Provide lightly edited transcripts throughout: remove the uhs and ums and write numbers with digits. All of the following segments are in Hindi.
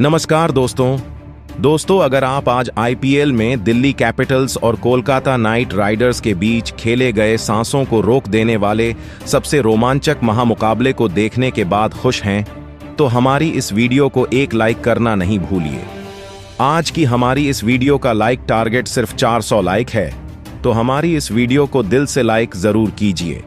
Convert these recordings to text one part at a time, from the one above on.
नमस्कार दोस्तों, अगर आप आज आईपीएल में दिल्ली कैपिटल्स और कोलकाता नाइट राइडर्स के बीच खेले गए सांसों को रोक देने वाले सबसे रोमांचक महामुकाबले को देखने के बाद खुश हैं, तो हमारी इस वीडियो को एक लाइक करना नहीं भूलिए। आज की हमारी इस वीडियो का लाइक टारगेट सिर्फ 400 लाइक है, तो हमारी इस वीडियो को दिल से लाइक जरूर कीजिए।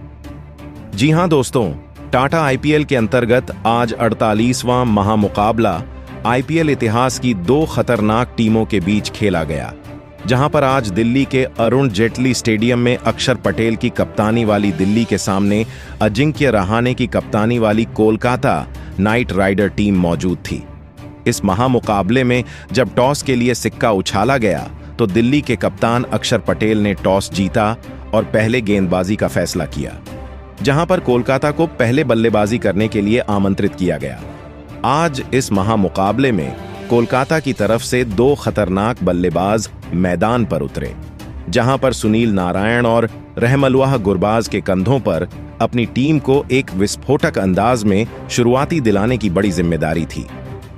जी हां दोस्तों, टाटा आईपीएल के अंतर्गत आज 48वां महामुकाबला आईपीएल इतिहास की दो खतरनाक टीमों के बीच खेला गया, जहां पर आज दिल्ली के अरुण जेटली स्टेडियम में अक्षर पटेल की कप्तानी वाली दिल्ली के सामने अजिंक्य रहाणे की कप्तानी वाली कोलकाता नाइट राइडर टीम मौजूद थी। इस महामुकाबले में जब टॉस के लिए सिक्का उछाला गया तो दिल्ली के कप्तान अक्षर पटेल ने टॉस जीता और पहले गेंदबाजी का फैसला किया, जहां पर कोलकाता को पहले बल्लेबाजी करने के लिए आमंत्रित किया गया। आज इस महामुकाबले में कोलकाता की तरफ से दो खतरनाक बल्लेबाज मैदान पर उतरे, जहां पर सुनील नारायण और रहमलुल्लाह गुरबाज के कंधों पर अपनी टीम को एक विस्फोटक अंदाज में शुरुआती दिलाने की बड़ी जिम्मेदारी थी।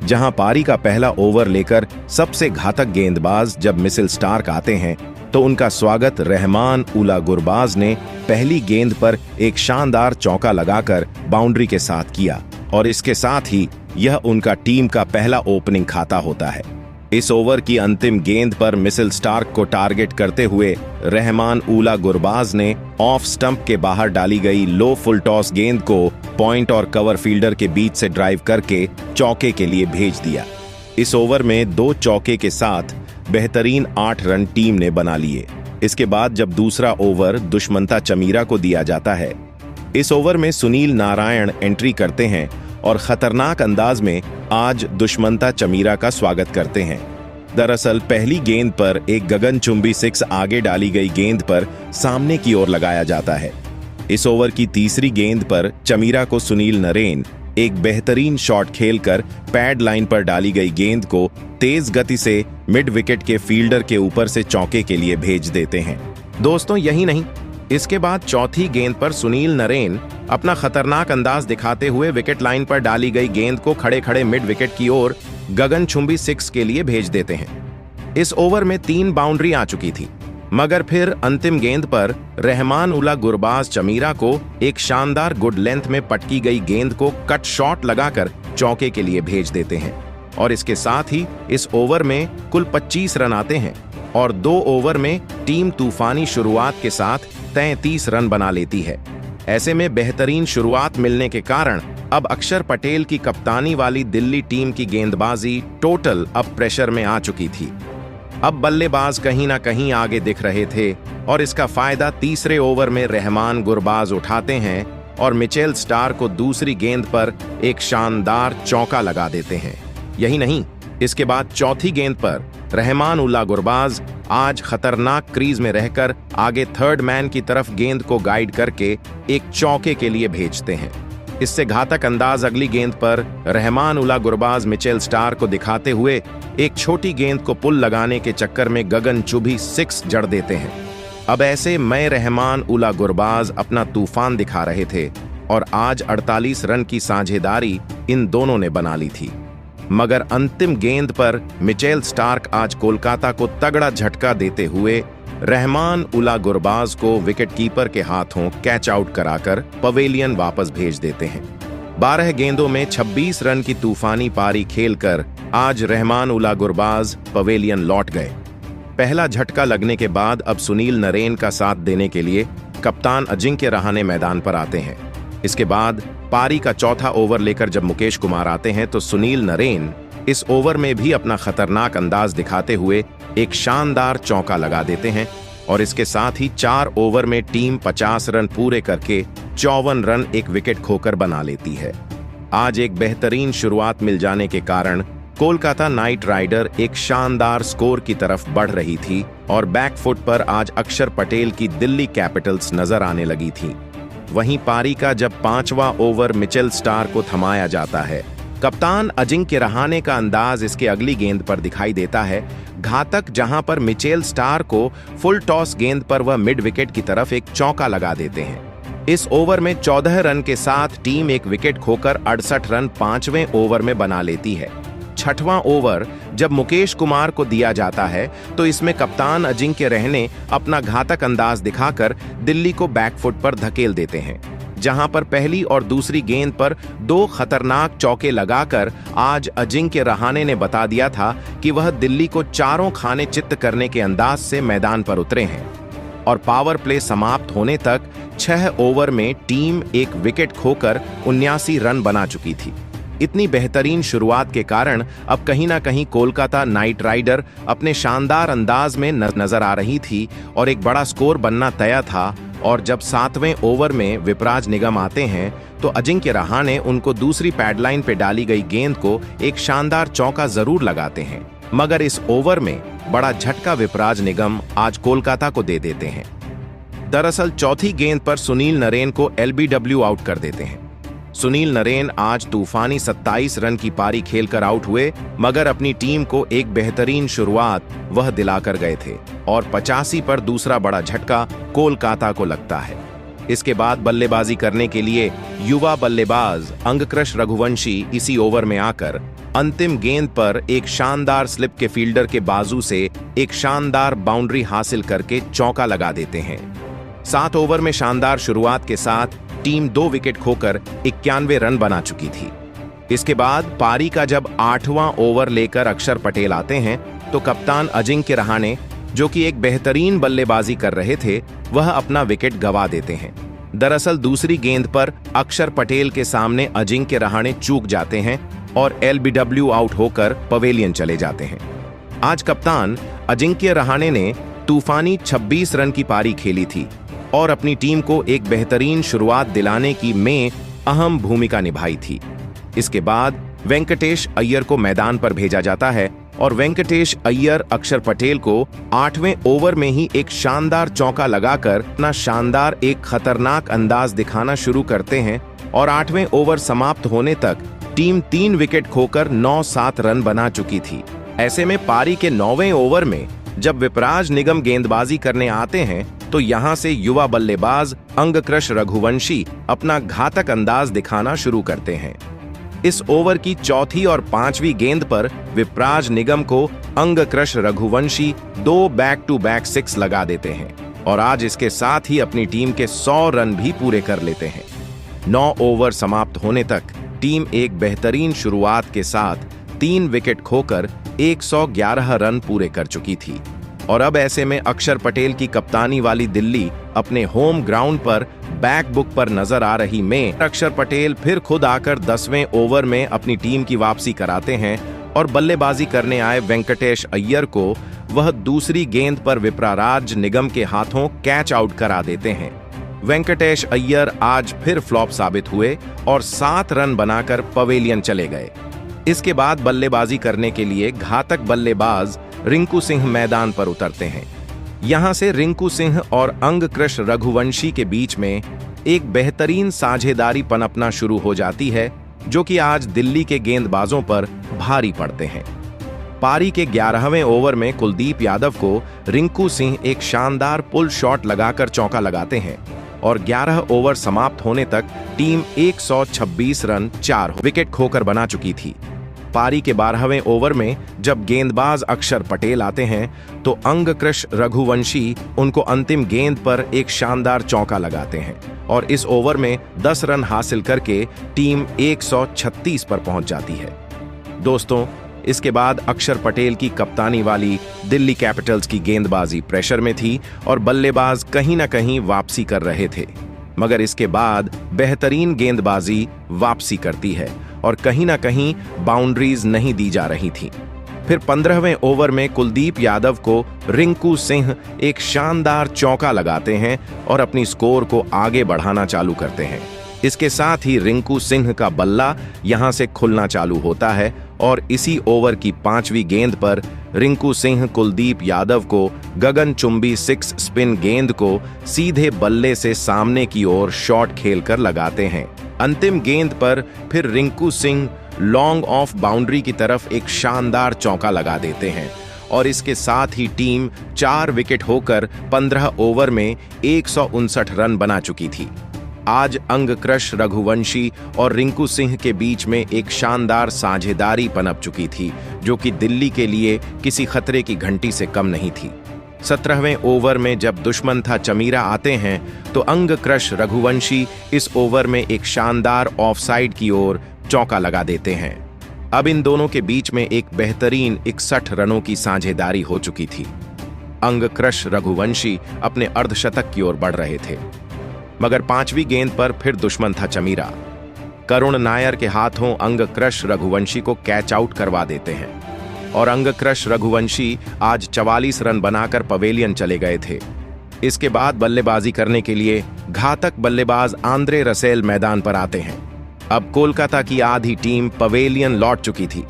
जहां पारी का पहला ओवर लेकर सबसे घातक गेंदबाज जब मिचेल स्टार्क आते हैं, तो उनका स्वागत रहमान उल्ला गुरबाज ने पहली गेंद पर एक शानदार चौका लगाकर बाउंड्री के साथ किया, और इसके साथ ही यह उनका टीम का पहला ओपनिंग खाता होता है। इस ओवर की अंतिम गेंद पर मिचेल स्टार्क को टारगेट करते हुए रहमान उल्ला गुरबाज ने ऑफ स्टंप के बाहर डाली गई लो फुल टॉस गेंद को पॉइंट और कवर फील्डर के बीच से ड्राइव करके चौके के लिए भेज दिया। इस ओवर में 2 चौके के साथ बेहतरीन 8 रन टीम ने बना लिए। इसके बाद जब दूसरा ओवर दुष्मंता चमीरा को दिया जाता है, इस ओवर में सुनील नारायण एंट्री करते हैं और खतरनाक अंदाज में आज दुष्मंता चमीरा का स्वागत करते हैं। दरअसल पहली गेंद पर एक गगनचुंबी 6 आगे डाली गई गेंद पर सामने की ओर लगाया जाता है। इस ओवर की तीसरी गेंद पर चमीरा को सुनील नारायण एक बेहतरीन शॉट खेलकर पैड लाइन पर डाली गई गेंद को तेज गति से मिड विकेट के फील्डर के ऊपर से चौके के लिए भेज देते हैं। दोस्तों, यही नहीं, इसके बाद चौथी गेंद पर सुनील नारायण अपना खतरनाक अंदाज दिखाते हुए विकेट लाइन पर डाली गई गेंद को खड़े खड़े मिड विकेट की ओर गगनचुंबी 6 के लिए भेज देते हैं। इस ओवर में 3 बाउंड्री आ चुकी थी, मगर फिर अंतिम गेंद पर रहमान उल्ला गुरबाज चमीरा को एक शानदार गुड लेंथ में पटकी गई गेंद को कट शॉट लगाकर चौके के लिए भेज देते हैं, और इसके साथ ही इस ओवर में कुल 25 रन आते हैं और 2 ओवर में टीम तूफानी शुरुआत के साथ 33 रन बना लेती है। ऐसे में बेहतरीन शुरुआत मिलने के कारण अब अक्षर पटेल की कप्तानी वाली दिल्ली टीम की गेंदबाजी टोटल अब प्रेशर में आ चुकी थी। अब बल्लेबाज कहीं ना कहीं आगे दिख रहे थे, और इसका फायदा तीसरे ओवर में रहमान गुरबाज उठाते हैं और मिचेल स्टार्क को दूसरी गेंद पर एक शानदार चौका लगा देते हैं। यही नहीं, इसके बाद चौथी गेंद पर रहमान उल्ला गुरबाज आज खतरनाक क्रीज में रहकर आगे थर्ड मैन की तरफ गेंद को गाइड करके एक चौके के लिए भेजते हैं। इससे घातक अंदाज अगली गेंद पर रहमान उल्ला गुरबाज मिचेल स्टार्क को दिखाते हुए एक छोटी गेंद को पुल लगाने के चक्कर में गगनचुंबी 6 जड़ देते हैं। अब ऐसे में रहमान उल्ला गुरबाज अपना तूफान दिखा रहे थे, और आज 48 रन की साझेदारी इन दोनों ने बना ली थी। मगर अंतिम गेंद पर मिचेल स्टार्क आज कोलकाता को तगड़ा झटका देते हुए रहमान उल्ला गुरबाज को विकेटकीपर के हाथों कैच आउट कराकर पवेलियन वापस भेज देते हैं। 12 गेंदों में 26 रन की तूफानी पारी खेलकर आज रहमान उल्ला गुरबाज पवेलियन लौट गए। पहला झटका लगने के बाद अब सुनील नारायण का साथ देने के लिए कप्तान अजिंक्य रहाणे मैदान पर आते हैं। इसके बाद पारी का चौथा ओवर लेकर जब मुकेश कुमार आते हैं, तो सुनील नारायण इस ओवर में भी अपना खतरनाक अंदाज दिखाते हुए एक शानदार चौका लगा देते हैं, और इसके साथ ही 4 ओवर में टीम 50 रन पूरे करके 54 रन एक विकेट खोकर बना लेती है। आज एक बेहतरीन शुरुआत मिल जाने के कारण कोलकाता नाइट राइडर एक शानदार स्कोर की तरफ बढ़ रही थी, और बैकफुट पर आज अक्षर पटेल की दिल्ली कैपिटल्स नजर आने लगी थी। वहीं पारी का जब 5वां ओवर मिचेल स्टार्क को थमाया जाता है, कप्तान अजिंक्य रहाणे का अंदाज इसके अगली गेंद पर दिखाई देता है घातक, जहां पर मिचेल स्टार्क को फुल टॉस गेंद पर वह मिड विकेट की तरफ एक चौका लगा देते हैं। इस ओवर में 14 रन के साथ टीम एक विकेट खोकर 68 रन 5वें ओवर में बना लेती है। 6वां ओवर जब मुकेश कुमार को दिया जाता है तो इसमें कप्तान अजिंक्य रहने अपना घातक अंदाज दिखाकर दिल्ली को बैकफुट पर धकेल देते हैं, जहां पर पहली और दूसरी गेंद पर 2 खतरनाक चौके लगाकर आज अजिंक्य रहाणे ने बता दिया था कि वह दिल्ली को चारों खाने चित्त करने के अंदाज से मैदान पर उतरे हैं। और पावर प्ले समाप्त होने तक 6 ओवर में टीम एक विकेट खोकर 79 रन बना चुकी थी। इतनी बेहतरीन शुरुआत के कारण अब कहीं ना कहीं कोलकाता नाइट राइडर अपने शानदार अंदाज में नजर आ रही थी और एक बड़ा स्कोर बनना तय था। और जब 7वें ओवर में विपराज निगम आते हैं तो अजिंक्य रहाणे उनको दूसरी पैडलाइन पे डाली गई गेंद को एक शानदार चौका जरूर लगाते हैं, मगर इस ओवर में बड़ा झटका विपराज निगम आज कोलकाता को दे देते हैं। दरअसल चौथी गेंद पर सुनील नरेन को एलबीडब्ल्यू आउट कर देते हैं। सुनील नरेन आज तूफानी 27 रन की पारी खेलकर आउट हुए, मगर अपनी टीम को एक बेहतरीन शुरुआत वह दिलाकर गए थे और 85 पर दूसरा बड़ा झटका कोलकाता को लगता है। इसके बाद बल्लेबाजी करने के लिए युवा बल्लेबाज अंगक्रश रघुवंशी इसी ओवर में आकर अंतिम गेंद पर एक शानदार स्लिप के फील्डर के बाजू से एक शानदार बाउंड्री हासिल करके चौका लगा देते हैं। 7 ओवर में शानदार शुरुआत के साथ टीम 2 विकेट खोकर 91 रन बना चुकी थी। इसके बाद पारी का जब 8वां ओवर लेकर अक्षर पटेल आते हैं तो कप्तान अजिंक्य रहाणे, जो कि एक बेहतरीन बल्लेबाजी कर रहे थे, वह अपना विकेट गंवा देते हैं। दरअसल दूसरी गेंद पर अक्षर पटेल के सामने अजिंक्य रहाणे चूक जाते हैं और एलबीडब्ल्यू आउट होकर पवेलियन चले जाते हैं। आज कप्तान अजिंक्य रहाणे ने तूफानी 26 रन की पारी खेली थी और अपनी टीम को एक बेहतरीन शुरुआत दिलाने की में अहम भूमिका निभाई थी। इसके बाद वेंकटेश अय्यर को मैदान पर भेजा जाता है और वेंकटेश अय्यर अक्षर पटेल को 8वें ओवर में ही एक शानदार चौका लगाकर अपना शानदार एक खतरनाक अंदाज दिखाना शुरू करते हैं और 8वें ओवर समाप्त होने तक टीम 3 विकेट खोकर 9-7 रन बना चुकी थी। ऐसे में पारी के 9वें ओवर में जब विपराज निगम गेंदबाजी करने आते हैं तो यहां से युवा बल्लेबाज अंगक्रश रघुवंशी अपना घातक अंदाज दिखाना शुरू करते हैं। इस ओवर की चौथी और 5वीं गेंद पर विपराज निगम को अंगक्रश रघुवंशी 2 बैक-टू-बैक 6 लगा देते हैं और आज इसके साथ ही अपनी टीम के 100 रन भी पूरे कर लेते हैं। 9 ओवर समाप्त होने तक टीम एक बेहतरीन शुरुआत के साथ 3 विकेट खोकर 111 रन पूरे कर चुकी थी और अब ऐसे में अक्षर पटेल की कप्तानी वाली दिल्ली अपने होम ग्राउंड पर बैक बुक पर नजर आ रही में अक्षर पटेल फिर खुद आकर 10वें ओवर में अपनी टीम की वापसी कराते हैं और बल्लेबाजी करने आए वेंकटेश अय्यर को वह दूसरी गेंद पर विपराज निगम के हाथों कैच आउट करा देते हैं। वेंकटेश अय्यर आज फिर फ्लॉप साबित हुए और 7 रन बनाकर पवेलियन चले गए। इसके बाद बल्लेबाजी करने के लिए घातक बल्लेबाज रिंकू सिंह मैदान पर उतरते हैं। यहां से रिंकू सिंह और अंगक्रश रघुवंशी के बीच में एक बेहतरीन साझेदारी पनपना शुरू हो जाती है, जो कि आज दिल्ली के गेंदबाजों पर भारी पड़ते हैं। पारी के 11वें ओवर में कुलदीप यादव को रिंकू सिंह एक शानदार पुल शॉट लगाकर चौका लगाते हैं और 11 ओवर समाप्त होने तक टीम 126 रन 4 विकेट खोकर बना चुकी थी। पारी के 12वें ओवर में जब गेंदबाज अक्षर पटेल आते हैं तो अंगक्रश रघुवंशी उनको अंतिम गेंद पर एक शानदार चौका लगाते हैं और इस ओवर में 10 रन हासिल करके टीम 136 पर पहुंच जाती है। दोस्तों, इसके बाद अक्षर पटेल की कप्तानी वाली दिल्ली कैपिटल्स की गेंदबाजी प्रेशर में थी और बल्लेबाज कहीं ना कहीं वापसी कर रहे थे, मगर इसके बाद बेहतरीन गेंदबाजी वापसी करती है और कहीं ना कहीं बाउंड्रीज नहीं दी जा रही थी। फिर 15वें ओवर में कुलदीप यादव को रिंकू सिंह एक शानदार चौका लगाते हैं और अपनी स्कोर को आगे बढ़ाना चालू करते हैं। इसके साथ ही रिंकू सिंह का बल्ला यहां से खुलना चालू होता है और इसी ओवर की 5वीं गेंद पर रिंकू सिंह कुलदीप यादव को गगनचुंबी 6 स्पिन गेंद को सीधे बल्ले से सामने की ओर शॉट खेलकर लगाते हैं। अंतिम गेंद पर फिर Rinku Singh long off boundary की तरफ एक शानदार चौका लगा देते हैं और इसके साथ ही टीम 4 विकेट होकर 15 ओवर में 159 रन बना चुकी थी। आज अंगक्रश रघुवंशी और रिंकू सिंह के बीच में एक शानदार साझेदारी पनप चुकी थी, जो कि दिल्ली के लिए किसी खतरे की घंटी से कम नहीं थी। 17वें ओवर में जब दुश्मन था चमीरा आते हैं तो अंगक्रश रघुवंशी इस ओवर में एक शानदार ऑफसाइड की ओर चौका लगा देते हैं। अब इन दोनों के बीच में एक बेहतरीन 61 रनों की साझेदारी हो चुकी थी। अंगक्रश रघुवंशी अपने अर्धशतक की ओर बढ़ रहे थे, मगर 5वीं गेंद पर फिर दुश्मन था चमीरा। करुण नायर के हाथों अंगक्रश रघुवंशी को कैच आउट करवा देते हैं और अंगक्रश रघुवंशी आज 44 रन बनाकर पवेलियन चले गए थे। इसके बाद बल्लेबाजी करने के लिए घातक बल्लेबाज आंद्रे रसेल मैदान पर आते हैं। अब कोलकाता की आधी टीम पवेलियन लौट चुकी थी।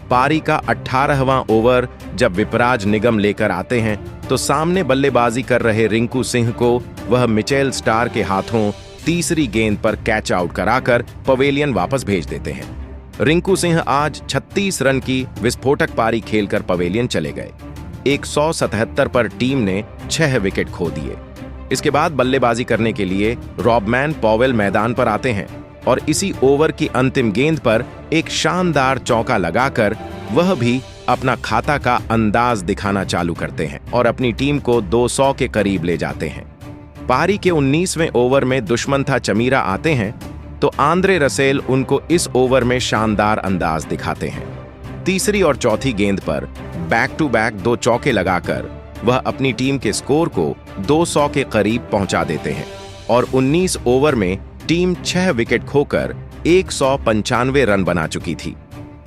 पारी का 18वां ओवर जब विपराज निगम लेकर आते हैं तो सामने बल्लेबाजी कर रहे रिंकू सिंह को वह मिचेल स्टार के हाथों तीसरी गेंद पर कैच आउट कराकर पवेलियन वापस भेज देते हैं। रिंकू सिंह आज 36 रन की विस्फोटक पारी खेलकर पवेलियन चले गए। 177 पर टीम ने 6 विकेट खो दिए। इसके बाद बल्लेबाजी करने के लिए रॉबमैन पॉवेल मैदान पर आते हैं और इसी ओवर की अंतिम गेंद पर एक शानदार चौका लगाकर वह भी अपना खाता का अंदाज दिखाना चालू करते हैं और अपनी टीम को 200 के करीब ले जाते हैं। पारी के 19वें ओवर में दुश्मन था चमीरा आते हैं तो आंद्रे रसेल उनको इस ओवर में शानदार अंदाज दिखाते हैं। तीसरी और चौथी गेंद पर बैक टू बैक 2 चौके लगाकर वह अपनी टीम के स्कोर को 200 के करीब पहुंचा देते हैं और 19 ओवर में टीम 6 विकेट खोकर 195 रन बना चुकी थी।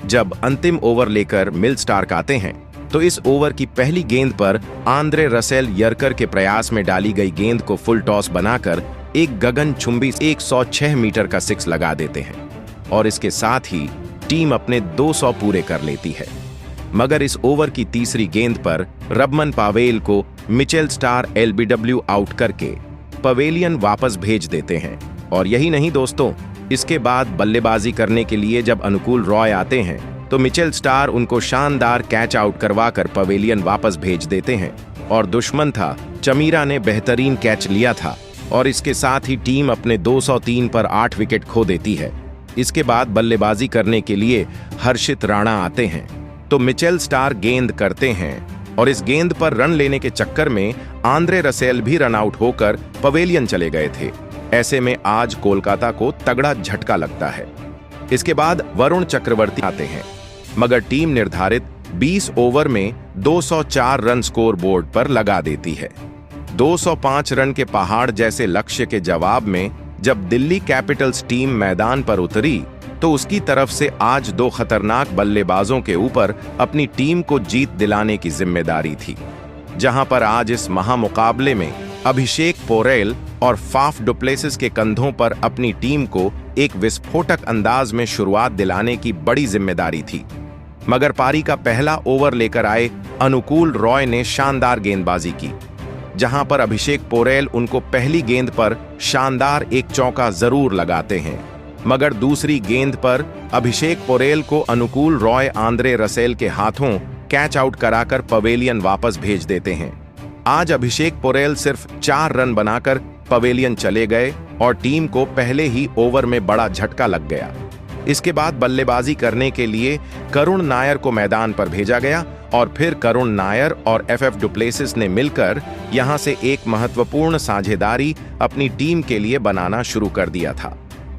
जब अंतिम ओवर लेकर मिल स्टार्क आते हैं तो इस ओवर की पहली गेंद पर आंद्रे रसेल यर्कर के प्रयास में डाली गई गेंद को फुल टॉस बनाकर एक गगनचुंबी 106 मीटर का 6 लगा देते हैं और इसके साथ ही टीम अपने 200 पूरे कर लेती है। मगर इस ओवर की तीसरी गेंद पर रबमन पावेल को मिचेल स्टार LBW आउट करके पवेलियन वापस भेज देते हैं। और यही नहीं दोस्तों, इसके बाद बल्लेबाजी करने के लिए जब अनुकूल रॉय आते हैं तो मिचेल स्टार उनको शानदार कैच आउट करवाकर पवेलियन वापस भेज देते हैं और दुश्मन था चमीरा ने बेहतरीन कैच लिया था और इसके साथ ही टीम अपने 203 पर 8 विकेट खो देती है। इसके बाद बल्लेबाजी करने के लिए हर्षित राणा आते हैं तो मिचेल स्टार गेंद करते हैं और इस गेंद पर रन लेने के चक्कर में आंद्रे रसेल भी रन आउट होकर पवेलियन चले गए थे। ऐसे में आज कोलकाता को तगड़ा झटका लगता है। इसके बाद वरुण चक्रवर्ती आते हैं, मगर टीम निर्धारित 20 ओवर में 204 रन स्कोर बोर्ड पर लगा देती है। 205 रन के पहाड़ जैसे लक्ष्य के जवाब में जब दिल्ली कैपिटल्स टीम मैदान पर उतरी तो उसकी तरफ से आज 2 खतरनाक बल्लेबाजों के ऊपर अपनी टीम को जीत दिलाने की जिम्मेदारी थी। जहां पर आज इस महामुकाबले में अभिषेक पोरेल और फाफ डुप्लेसिस के कंधों पर अपनी टीम को एक विस्फोटक अंदाज में शुरुआत दिलाने की बड़ी जिम्मेदारी थी। मगर पारी का पहला ओवर लेकर आए अनुकूल रॉय ने शानदार गेंदबाजी की, जहां पर अभिषेक पोरेल उनको पहली गेंद पर शानदार एक चौका जरूर लगाते हैं, मगर दूसरी गेंद पर अभिषेक पोरेल को अनुकूल रॉय आंद्रे रसेल के हाथों कैच आउट कराकर पवेलियन वापस भेज देते हैं। आज अभिषेक पोरेल सिर्फ 4 रन बनाकर पवेलियन चले गए और टीम को पहले ही ओवर में बड़ा झटका लग गया। इसके बाद बल्लेबाजी करने के लिए करुण नायर को मैदान पर भेजा गया और फिर करुण नायर और FF डुप्लेसिस ने मिलकर यहां से एक महत्वपूर्ण साझेदारी अपनी टीम के लिए बनाना शुरू कर दिया था,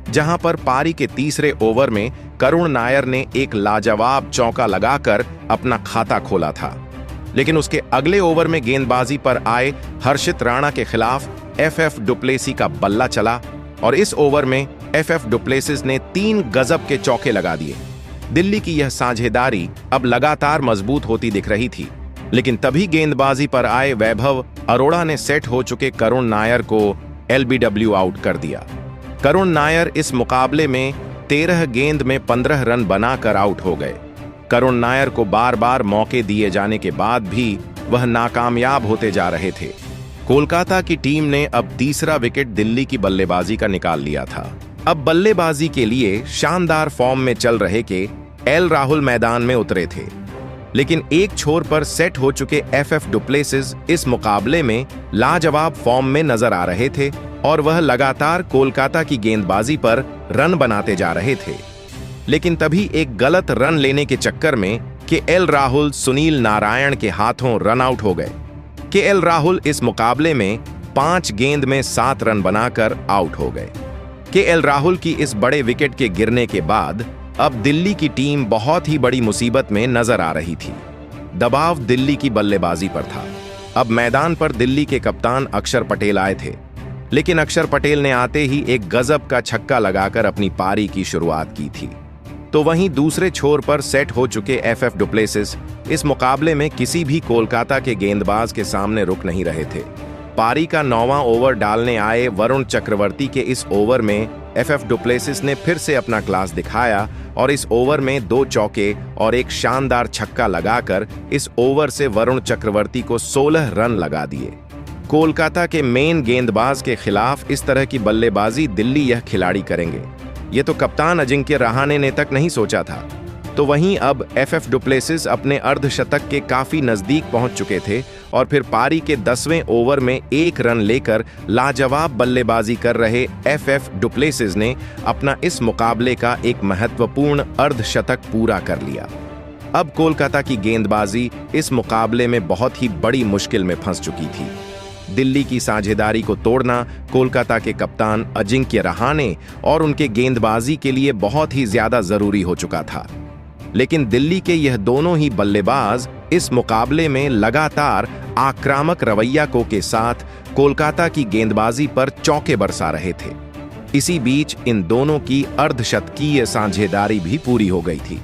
जहां पर पारी के तीसरे ओवर में करुण नायर ने एक लाजवाब चौका लगाकर अपना खाता खोला था। लेकिन उसके अगले ओवर में गेंदबाजी पर आए हर्षित राणा के खिलाफ FF डुप्लेसी का बल्ला चला और इस ओवर में FF डुप्लेसिस ने 3 गजब के चौके लगा दिए। दिल्ली की यह साझेदारी अब लगातार मजबूत होती दिख रही थी, लेकिन तभी गेंदबाजी पर आए वैभव अरोड़ा ने सेट हो चुके करुण नायर को LBW आउट कर दिया। करुण नायर इस मुकाबले में 13 गेंद में 15 रन बनाकर आउट हो गए। करुण नायर को बार बार मौके दिए जाने के बाद भी वह नाकामयाब होते जा रहे थे। कोलकाता की टीम ने अब तीसरा विकेट दिल्ली की बल्लेबाजी का निकाल लिया था। अब बल्लेबाजी के लिए शानदार फॉर्म में चल रहे के एल राहुल मैदान में उतरे थे, लेकिन एक छोर पर सेट हो चुके FF डुप्लेसिस इस मुकाबले में लाजवाब फॉर्म में नजर आ रहे थे और वह लगातार कोलकाता की गेंदबाजी पर रन बनाते जा रहे थे। लेकिन तभी एक गलत रन लेने के चक्कर में केएल राहुल सुनील नारायण के हाथों रन आउट हो गए। केएल राहुल इस मुकाबले में 5 गेंद में 7 रन बनाकर आउट हो गए। केएल राहुल की इस बड़े विकेट के गिरने के बाद अब दिल्ली की टीम बहुत ही बड़ी मुसीबत में नजर आ रही थी। दबाव दिल्ली की बल्लेबाजी पर था। अब मैदान पर दिल्ली के कप्तान अक्षर पटेल आए थे, लेकिन अक्षर पटेल ने आते ही एक गजब का छक्का लगाकर अपनी पारी की शुरुआत की थी। तो वहीं दूसरे छोर पर सेट हो चुके एफएफ डुप्लेसिस इस मुकाबले में किसी भी कोलकाता के गेंदबाज के सामने रुक नहीं रहे थे। पारी का 9वां ओवर डालने आए वरुण चक्रवर्ती के इस ओवर में एफएफ डुप्लेसिस ने फिर से अपना क्लास दिखाया और इस ओवर में 2 चौके और एक शानदार छक्का लगाकर इस ओवर से वरुण चक्रवर्ती को 16 रन लगा दिए। कोलकाता के मेन गेंदबाज के खिलाफ इस तरह की बल्लेबाजी दिल्ली यह खिलाड़ी करेंगे, ये तो कप्तान अजिंक्य रहाणे ने तक नहीं सोचा था। तो वहीं अब एफएफ डुप्लेसिस अपने अर्धशतक के काफी नजदीक पहुंच चुके थे और फिर पारी के 10वें ओवर में 1 रन लेकर लाजवाब बल्लेबाजी कर रहे एफएफ डुप्लेसिस ने अपना इस मुकाबले का एक महत्वपूर्ण अर्धशतक पूरा कर लिया। अब कोलकाता की गेंदबाजी इस मुकाबले में बहुत ही बड़ी मुश्किल में फंस चुकी थी। दिल्ली की साझेदारी को तोड़ना कोलकाता के कप्तान अजिंक्य रहाणे और उनके गेंदबाजी के लिए बहुत ही ज्यादा जरूरी हो चुका था। लेकिन दिल्ली के यह दोनों ही बल्लेबाज इस मुकाबले में लगातार आक्रामक रवैया के साथ कोलकाता की गेंदबाजी पर चौके बरसा रहे थे। इसी बीच इन दोनों की अर्धशतकीय साझेदारी भी पूरी हो गई थी।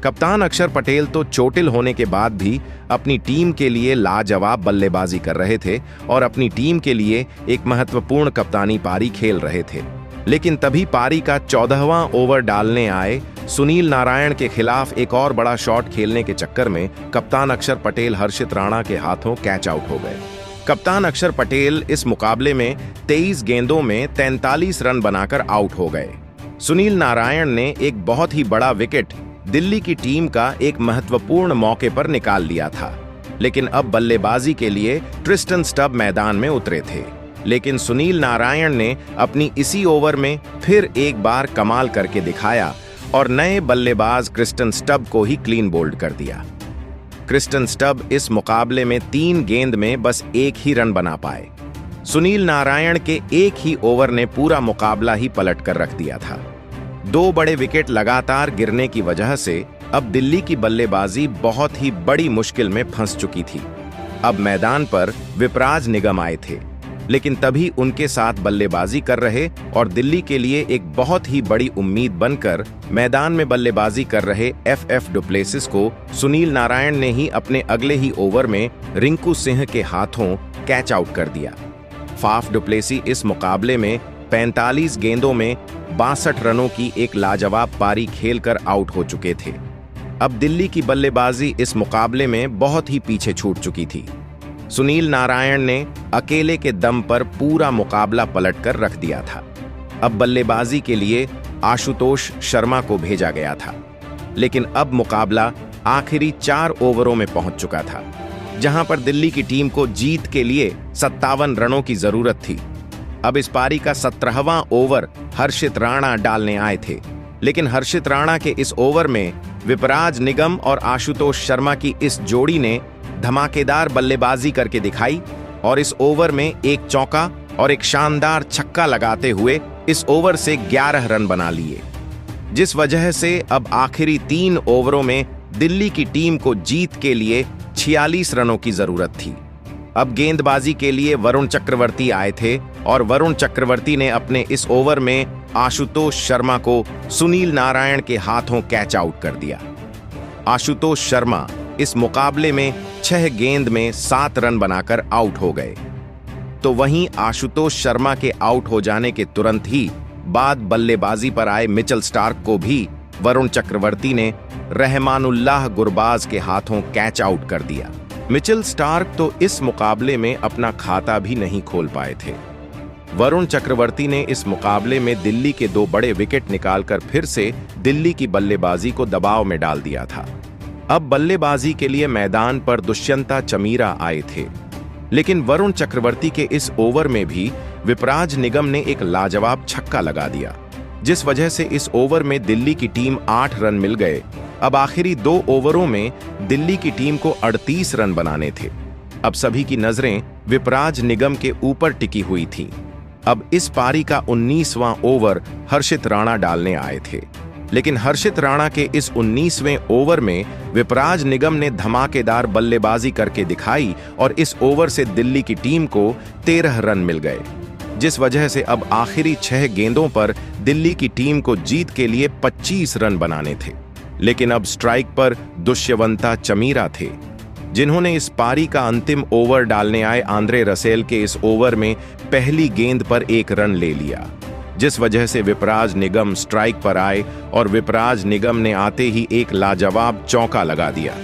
कप्तान अक्षर पटेल तो चोटिल होने के बाद भी अपनी टीम के लिए लाजवाब बल्लेबाजी कर रहे थे और अपनी टीम के लिए एक महत्वपूर्ण कप्तानी पारी खेल रहे थे। लेकिन तभी पारी का 14वां ओवर डालने आए सुनील नारायण के खिलाफ एक और बड़ा शॉट खेलने के चक्कर में कप्तान अक्षर पटेल हर्षित राणा के हाथों कैच आउट हो गए। कप्तान अक्षर पटेल इस मुकाबले में 23 गेंदों में 43 रन बनाकर आउट हो गए। सुनील नारायण ने एक बहुत ही बड़ा विकेट दिल्ली की टीम का एक महत्वपूर्ण मौके पर निकाल लिया था। लेकिन अब बल्लेबाजी के लिए ट्रिस्टन स्टब मैदान में उतरे थे। लेकिन सुनील नारायण ने अपनी इसी ओवर में फिर एक बार कमाल करके दिखाया और नए बल्लेबाज क्रिस्टन स्टब को ही क्लीन बोल्ड कर दिया। क्रिस्टन स्टब इस मुकाबले में 3 गेंद में बस 1 ही रन बना पाए। सुनील नारायण के एक ही ओवर ने पूरा मुकाबला ही पलट कर रख दिया था। 2 बड़े विकेट लगातार गिरने की वजह से अब दिल्ली की बल्लेबाजी बहुत ही बड़ी मुश्किल में फंस चुकी थी। अब मैदान पर विपराज निगम आए थे, लेकिन तभी उनके साथ बल्लेबाजी कर रहे और दिल्ली के लिए एक बहुत ही बड़ी उम्मीद बनकर मैदान में बल्लेबाजी कर रहे एफएफ डुप्लेसिस को सुनील नारायण ने ही अपने अगले ही ओवर में रिंकू सिंह के हाथों कैच आउट कर दिया। फाफ डुप्लेसी इस मुकाबले में 45 गेंदों में 62 रनों की एक लाजवाब पारी खेलकर आउट हो चुके थे। अब दिल्ली की बल्लेबाजी इस मुकाबले में बहुत ही पीछे छूट चुकी थी। सुनील नारायण ने अकेले के दम पर पूरा मुकाबला पलटकर रख दिया था। अब बल्लेबाजी के लिए आशुतोष शर्मा को भेजा गया था, लेकिन अब मुकाबला आखिरी 4 ओवरों में पहुंच चुका था, जहां पर दिल्ली की टीम को जीत के लिए 57 रनों की जरूरत थी। अब इस पारी का 17वां ओवर हर्षित राणा डालने आए थे, लेकिन हर्षित राणा के इस ओवर में विपराज निगम और आशुतोष शर्मा की इस जोड़ी ने धमाकेदार बल्लेबाजी करके दिखाई और इस ओवर में 1 चौका और एक शानदार छक्का लगाते हुए इस ओवर से 11 रन बना लिए, जिस वजह से अब आखिरी 3 ओवरों में दिल्ली की टीम को जीत के लिए 46 रनों की जरूरत थी। अब गेंदबाजी के लिए वरुण चक्रवर्ती आए थे और वरुण चक्रवर्ती ने अपने इस ओवर में आशुतोष शर्मा को सुनील नारायण के हाथों कैच आउट कर दिया। आशुतोष शर्मा इस मुकाबले में 6 गेंद में 7 रन बनाकर आउट हो गए। तो वहीं आशुतोष शर्मा के आउट हो जाने के तुरंत ही बाद बल्लेबाजी पर आए मिचेल स्टार्क को भी वरुण चक्रवर्ती ने रहमानुल्लाह गुरबाज के हाथों कैच आउट कर दिया। मिचेल स्टार्क तो इस मुकाबले में अपना खाता भी नहीं खोल पाए थे। वरुण चक्रवर्ती ने इस मुकाबले में दिल्ली के 2 बड़े विकेट निकालकर फिर से दिल्ली की बल्लेबाजी को दबाव में डाल दिया था। अब बल्लेबाजी के लिए मैदान पर दुष्यंता चमीरा आए थे। लेकिन वरुण चक्रवर्ती के इस ओवर में भी विपराज निगम ने एक लाजवाब छक्का लगा दिया, जिस वजह से इस ओवर में दिल्ली की टीम 8 रन मिल गए। अब आखिरी 2 ओवरों में दिल्ली की टीम को 38 रन बनाने थे। अब सभी की नजरें विपराज निगम के ऊपर टिकी हुई थीं। अब इस पारी का 19वां ओवर हर्षित राणा डालने आए थे, लेकिन हर्षित राणा के इस 19वें ओवर में विपराज निगम ने धमाकेदार बल्लेबाजी करके दिखाई और इस ओवर से दिल्ली की टीम को 13 रन मिल गए, जिस वजह से अब आखिरी 6 गेंदों पर दिल्ली की टीम को जीत के लिए 25 रन बनाने थे। लेकिन अब स्ट्राइक पर दुष्यवंता चमीरा थे, जिन्होंने इस पारी का अंतिम ओवर डालने आए आंद्रे रसेल के इस ओवर में पहली गेंद पर 1 रन ले लिया, जिस वजह से विपराज निगम स्ट्राइक पर आए और विपराज निगम ने आते ही एक लाजवाब चौका लगा दिया,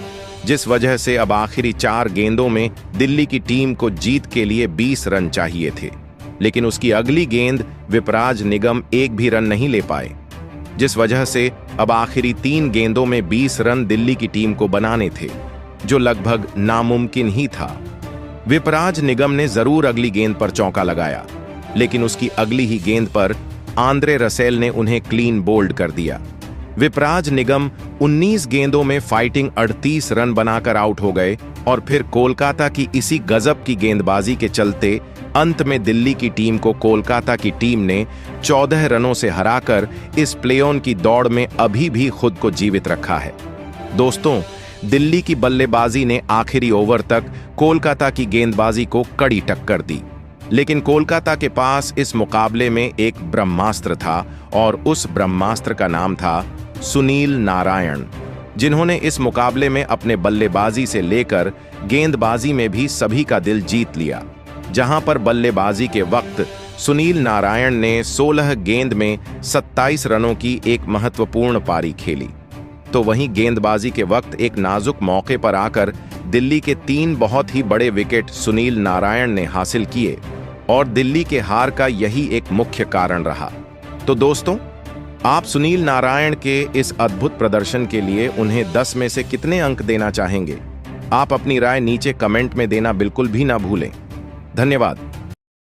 जिस वजह से अब आखिरी 4 गेंदों में दिल्ली की टीम को जीत के लिए 20 रन चाहिए थे। लेकिन उसकी अगली गेंद विपराज निगम एक भी रन नहीं ले पाए, जिस वजह से अब आखिरी 3 गेंदों में 20 रन दिल्ली की टीम को बनाने थे, जो लगभग नामुमकिन ही था। विपराज निगम ने जरूर अगली गेंद पर चौका लगाया, लेकिन उसकी अगली ही गेंद पर आंद्रे रसेल ने उन्हें क्लीन बोल्ड कर दिया। विपराज निगम 19 गेंदों में फाइटिंग 38 रन बनाकर आउट हो गए और फिर कोलकाता की इसी गजब की गेंदबाजी के चलते अंत में दिल्ली की टीम को कोलकाता की टीम ने 14 रनों से हराकर इस प्ले-ऑन की दौड़ में अभी भी खुद को जीवित रखा है। दोस्तों, दिल्ली की बल्लेबाजी ने आखिरी ओवर तक कोलकाता की गेंदबाजी को कड़ी टक्कर दी, लेकिन कोलकाता के पास इस मुकाबले में एक ब्रह्मास्त्र था और उस ब्रह्मास्त्र का नाम था सुनील नारायण, जिन्होंने इस मुकाबले में अपने बल्लेबाजी से लेकर गेंदबाजी में भी सभी का दिल जीत लिया। जहां पर बल्लेबाजी के वक्त सुनील नारायण ने 16 गेंद में 27 रनों की एक महत्वपूर्ण पारी खेली, तो वहीं गेंदबाजी के वक्त एक नाजुक मौके पर आकर दिल्ली के 3 बहुत ही बड़े विकेट सुनील नारायण ने हासिल किए और दिल्ली के हार का यही एक मुख्य कारण रहा। तो दोस्तों, आप सुनील नारायण के इस अद्भुत प्रदर्शन के लिए उन्हें 10 में से कितने अंक देना चाहेंगे? आप अपनी राय नीचे कमेंट में देना बिल्कुल भी ना भूलें। धन्यवाद।